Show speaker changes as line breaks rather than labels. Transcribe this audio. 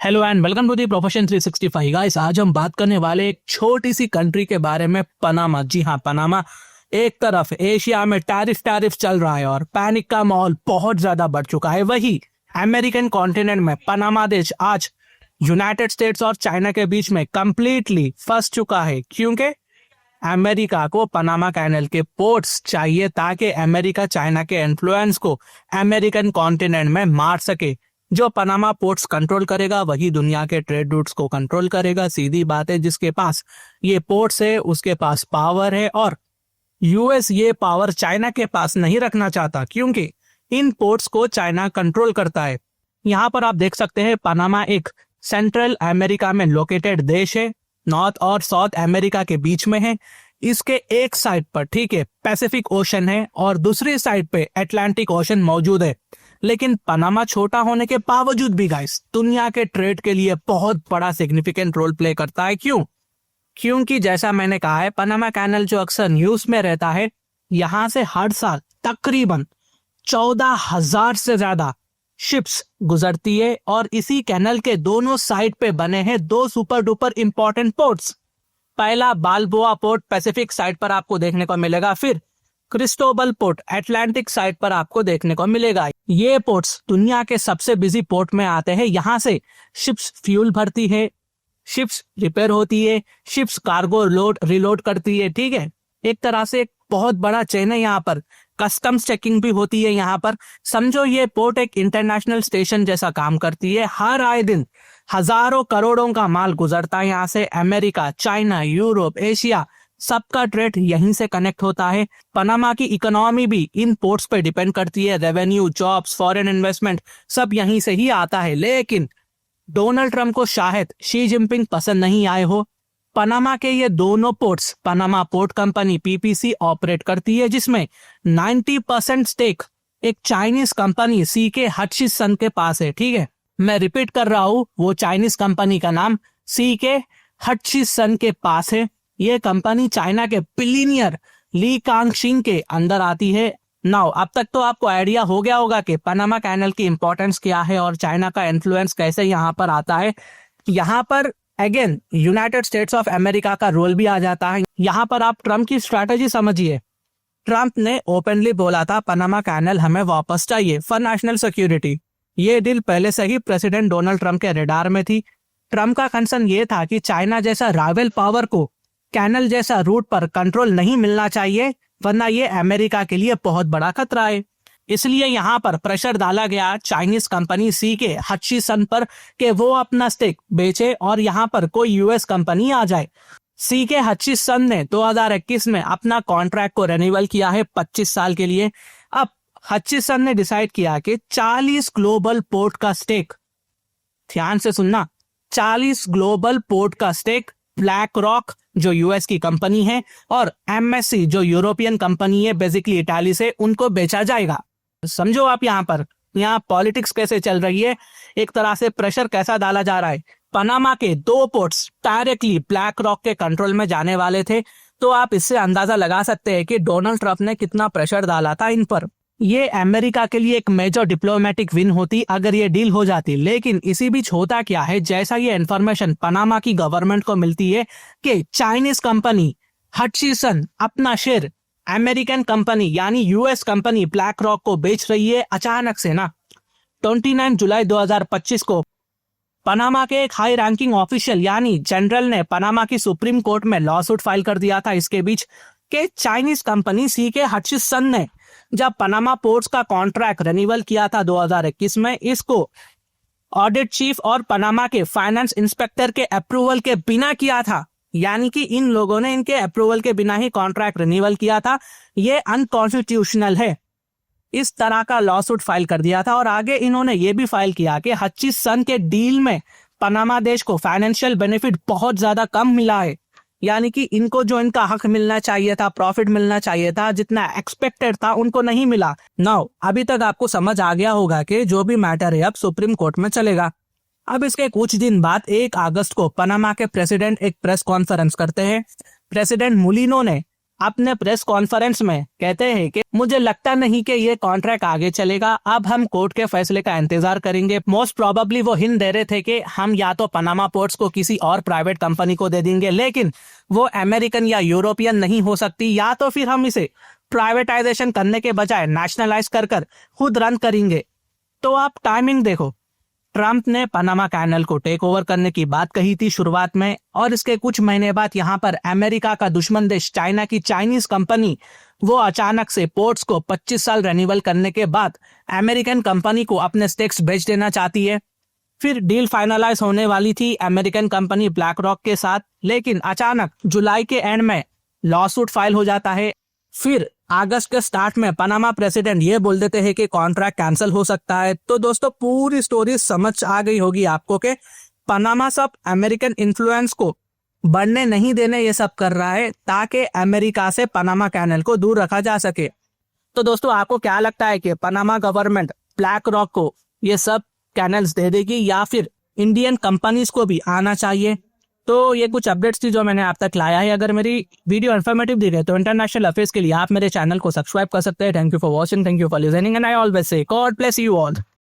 Hello and welcome to the profession 365 guys. आज हम बात करने वाले एक छोटी सी कंट्री के बारे में, पनामा। जी हाँ, पनामा। एक तरफ एशिया में टैरिफ चल रहा है और पैनिक का माहौल बहुत ज्यादा बढ़ चुका है। वही अमेरिकन कॉन्टिनेंट में पनामा देश आज यूनाइटेड स्टेट्स और चाइना के बीच में कंप्लीटली फंस चुका है, क्योंकि अमेरिका को पनामा कैनल के पोर्ट्स चाहिए ताकि अमेरिका चाइना के इन्फ्लुएंस को अमेरिकन कॉन्टिनेंट में मार सके। जो पनामा पोर्ट्स कंट्रोल करेगा वही दुनिया के ट्रेड रूट्स को कंट्रोल करेगा। सीधी बात है, जिसके पास ये पोर्ट्स है उसके पास पावर है, और यूएस ये पावर चाइना के पास नहीं रखना चाहता, क्योंकि इन पोर्ट्स को चाइना कंट्रोल करता है। यहाँ पर आप देख सकते हैं पनामा एक सेंट्रल अमेरिका में लोकेटेड देश है, नॉर्थ और साउथ अमेरिका के बीच में है। इसके एक साइड पर, ठीक है, पैसिफिक ओशन है और दूसरी साइड पे अटलांटिक ओशन मौजूद है। लेकिन पनामा छोटा होने के बावजूद भी गाइस दुनिया के ट्रेड के लिए बहुत बड़ा सिग्निफिकेंट रोल प्ले करता है। क्यों? क्योंकि जैसा मैंने कहा है, पनामा कैनल जो अक्सर न्यूज में रहता है, यहां से हर साल तकरीबन 14,000 से ज्यादा शिप्स गुजरती है और इसी कैनल के दोनों साइड पे बने हैं दो सुपर डुपर इंपॉर्टेंट पोर्ट्स। पहला बालबोआ पोर्ट पैसिफिक साइड पर आपको देखने को मिलेगा, फिर क्रिस्टोबल पोर्ट अटलांटिक साइड पर आपको देखने को मिलेगा। ये पोर्ट्स दुनिया के सबसे बिजी पोर्ट में आते हैं। यहाँ से शिप्स फ्यूल भरती है, शिप्स रिपेयर होती है, शिप्स कार्गो लोड रिलोड करती है। ठीक है, एक तरह से एक बहुत बड़ा चेन है। यहाँ पर कस्टम्स चेकिंग भी होती है। यहाँ पर समझो ये पोर्ट एक इंटरनेशनल स्टेशन जैसा काम करती है। हर आए दिन हजारों करोड़ों का माल गुजरता है यहाँ से। अमेरिका, चाइना, यूरोप, एशिया, सबका ट्रेड यहीं से कनेक्ट होता है। पनामा की इकोनॉमी भी इन पोर्ट्स पे डिपेंड करती है। रेवेन्यू, जॉब्स, फॉरेन इन्वेस्टमेंट सब यहीं से ही आता है। लेकिन डोनाल्ड ट्रंप को शायद शी जिनपिंग पसंद नहीं आए हो। पनामा के ये दोनों ports Panama port company PPC operate करती है, जिसमें 90% स्टेक एक चाइनीज कंपनी सीके हटचिसन के पास है। ठीक है, मैं रिपीट कर रहा हूं, वो चाइनीज कंपनी का नाम सीके हटचिसन के पास है। ये कंपनी चाइना के बिलियनियर ली कांगशिंग के अंदर आती है। नाउ अब तक तो आपको आइडिया हो गया होगा कि पनामा कैनल की इंपॉर्टेंस क्या है और चाइना का इन्फ्लुएंस कैसे यहाँ पर आता है। यहाँ पर again United states of America का रोल भी आ जाता है। यहाँ पर आप ट्रम्प की स्ट्रैटेजी समझिए। ट्रम्प ने ओपनली बोला था पनामा कैनल हमें वापस चाहिए फॉर नेशनल सिक्योरिटी। ये डील पहले से ही प्रेसिडेंट डोनाल्ड ट्रम्प के रडार में थी। ट्रम्प का कंसर्न ये था कि चाइना जैसा राइवल पावर को कैनल जैसा रूट पर कंट्रोल नहीं मिलना चाहिए, वरना ये अमेरिका के लिए बहुत बड़ा खतरा है। इसलिए यहाँ पर प्रेशर डाला गया चाइनीज कंपनी सीके हटचिसन पर कि वो अपना स्टेक बेचे और यहाँ पर कोई यूएस कंपनी आ जाए। सीके हटचिसन ने 2021 में अपना कॉन्ट्रैक्ट को रिन्यूअल किया है 25 साल के लिए। अब हटचिसन ने डिसाइड किया कि 40 ग्लोबल पोर्ट का स्टेक, ध्यान से सुनना, 40 ग्लोबल पोर्ट का स्टेक ब्लैक रॉक जो यूएस की कंपनी है और एमएससी जो यूरोपियन कंपनी है, बेसिकली इटाली से, उनको बेचा जाएगा। समझो आप यहाँ पॉलिटिक्स कैसे चल रही है, एक तरह से प्रेशर कैसा डाला जा रहा है। पनामा के दो पोर्ट्स डायरेक्टली ब्लैक रॉक के कंट्रोल में जाने वाले थे, तो आप इससे अंदाजा लगा सकते हैं कि डोनाल्ड ट्रंप ने कितना प्रेशर डाला था इन पर। ये अमेरिका के लिए एक मेजर डिप्लोमेटिक विन होती अगर ये डील हो जाती। लेकिन इसी बीच होता क्या है, जैसा ये इन्फॉर्मेशन पनामा की गवर्नमेंट को मिलती है कि चाइनीज कंपनी हटचिसन अपना शेयर अमेरिकन कंपनी यानी यूएस कंपनी ब्लैक रॉक को बेच रही है, अचानक से ना 29 जुलाई 2025 को पनामा के एक हाई रैंकिंग ऑफिशियल यानी जनरल ने पनामा की सुप्रीम कोर्ट में लॉसूट फाइल कर दिया था इसके बीच कि चाइनीज कंपनी सीके हटचिसन ने जब पनामा पोर्ट्स का कॉन्ट्रैक्ट रिन्यूअल किया था 2021 में, इसको ऑडिट चीफ और पनामा के फाइनेंस इंस्पेक्टर के अप्रूवल के बिना किया था। यानी कि इन लोगों ने इनके अप्रूवल के बिना ही कॉन्ट्रैक्ट रिन्यूअल किया था। ये अनकॉन्स्टिट्यूशनल है। इस तरह का लॉसूट फाइल कर दिया था और आगे इन्होंने ये भी फाइल किया कि हटचिसन के डील में पनामा देश को फाइनेंशियल बेनिफिट बहुत ज्यादा कम मिला है। यानी कि इनको जो इनका हक मिलना चाहिए था, प्रॉफिट मिलना चाहिए था, जितना एक्सपेक्टेड था, उनको नहीं मिला। नाउ अभी तक आपको समझ आ गया होगा कि जो भी मैटर है अब सुप्रीम कोर्ट में चलेगा। अब इसके कुछ दिन बाद 1 अगस्त को पनामा के प्रेसिडेंट एक प्रेस कॉन्फ्रेंस करते हैं। प्रेसिडेंट मुलिनो ने अपने प्रेस कॉन्फ्रेंस में कहते हैं कि मुझे लगता नहीं कि ये कॉन्ट्रैक्ट आगे चलेगा, अब हम कोर्ट के फैसले का इंतजार करेंगे। मोस्ट प्रोबेबली वो हिंट दे रहे थे कि हम या तो पनामा पोर्ट्स को किसी और प्राइवेट कंपनी को दे देंगे, लेकिन वो अमेरिकन या यूरोपियन नहीं हो सकती, या तो फिर हम इसे प्राइवेटाइजेशन करने के बजाय नेशनलाइज कर खुद रन करेंगे। तो आप टाइमिंग देखो, ट्रंप ने पनामा कैनल को टेक ओवर करने की बात कही थी शुरुआत में, और इसके कुछ महीने बाद यहाँ पर अमेरिका का दुश्मन देश चाइना की चाइनीज कंपनी वो अचानक से पोर्ट्स को 25 साल रेन्यूअल करने के बाद अमेरिकन कंपनी को अपने स्टेक्स बेच देना चाहती है। फिर डील फाइनलाइज होने वाली थी अमेरिकन कंपनी ब्लैक रॉक के साथ, लेकिन अचानक जुलाई के एंड में लॉसूट फाइल हो जाता है। फिर अगस्त के स्टार्ट में पनामा प्रेसिडेंट ये बोल देते हैं कि कॉन्ट्रैक्ट कैंसिल हो सकता है। तो दोस्तों पूरी स्टोरी समझ आ गई होगी आपको कि पनामा सब अमेरिकन इन्फ्लुएंस को बढ़ने नहीं देने ये सब कर रहा है ताकि अमेरिका से पनामा कैनल को दूर रखा जा सके। तो दोस्तों आपको क्या लगता है कि पनामा गवर्नमेंट ब्लैक रॉक को ये सब कैनल्स दे देगी या फिर इंडियन कंपनीज को भी आना चाहिए? तो ये कुछ अपडेट्स थी जो मैंने आप तक लाया है। अगर मेरी वीडियो इन्फॉर्मेटिव दिखे तो इंटरनेशनल अफेयर्स के लिए आप मेरे चैनल को सब्सक्राइब कर सकते हैं। Thank you for watching, thank you for listening and I always say God bless you all.